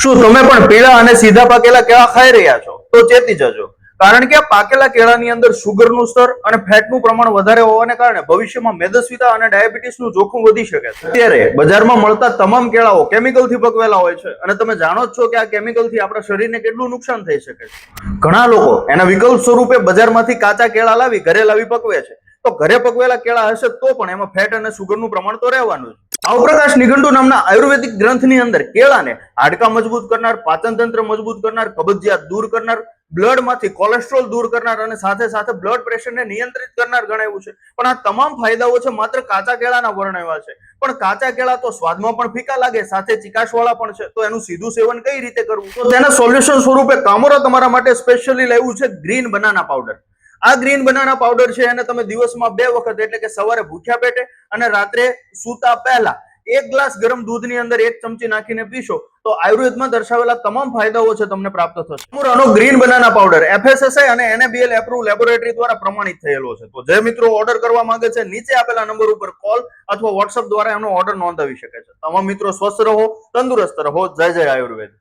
શું તમે પણ પીળા અને સીધા પાકેલા કેળા ખાઈ રહ્યા છો? તો ચેતી જજો, કારણ કે પાકેલા કેળાની અંદર સુગરનું સ્તર અને ફેટનું પ્રમાણ વધારે હોવાને કારણે ભવિષ્યમાં મેદસ્વીતા અને ડાયાબિટીસનું જોખમ વધી શકે છે. અત્યારે બજારમાં મળતા તમામ કેળાઓ કેમિકલથી પકવેલા હોય છે અને તમે જાણો જ છો કે આ કેમિકલથી આપણા શરીરને કેટલું નુકસાન થઈ શકે છે. ઘણા લોકો એના વિકલ્પ સ્વરૂપે બજારમાંથી કાચા કેળા લાવી ઘરે લાવી પકવે છે. તો ઘરે પકવેલા કેળા હશે તો પણ એમાં ફેટ અને સુગરનું પ્રમાણ તો રહેવાનું જ. ભાવપ્રકાશ નિઘંટુ નામના આયુર્વેદિક ગ્રંથની અંદર કેળાને હાડકા મજબૂત કરનાર, પાચન તંત્ર મજબૂત કરનાર, કબજિયાત દૂર કરનાર, બ્લડ માંથી કોલેસ્ટ્રોલ દૂર કરનાર અને સાથે સાથે બ્લડ પ્રેશરને નિયંત્રિત કરનાર ગણાવ્યું છે. પણ આ તમામ ફાયદાઓ છે માત્ર કાચા કેળાના વર્ણવ્યા છે. પણ કાચા કેળા તો સ્વાદમાં પણ ફીકા લાગે, સાથે ચીકાશવાળા પણ છે. તો એનું સીધું સેવન કઈ રીતે કરવું? તો તેના સોલ્યુશન સ્વરૂપે કામોરા તમારા માટે સ્પેશિયલી લાવ્યું છે ગ્રીન બનાના પાવડર. આ ગ્રીન બનાના પાવડર છે એને તમે દિવસમાં 2 વખત એટલે કે સવારે ભૂખ્યા પેટે અને રાત્રે સૂતા પહેલા 1 ગ્લાસ ગરમ દૂધની અંદર 1 ચમચી નાખીને પીશો તો આયુર્વેદમાં દર્શાવેલા તમામ ફાયદાઓ છે તમને પ્રાપ્ત થશે. કામોરાનો ગ્રીન બનાના પાવડર FSSAI અને NABL એપ્રુવ લેબોરેટરી દ્વારા પ્રમાણિત થયેલો છે. તો જે મિત્રો ઓર્ડર કરવા માંગે છે નીચે આપેલા નંબર ઉપર કોલ અથવા WhatsApp દ્વારા એનો ઓર્ડર નોંધાવી શકે છે. તમામ મિત્રો સ્વસ્થ રહો, તંદુરસ્ત રહો. જય જય આયુર્વેદ.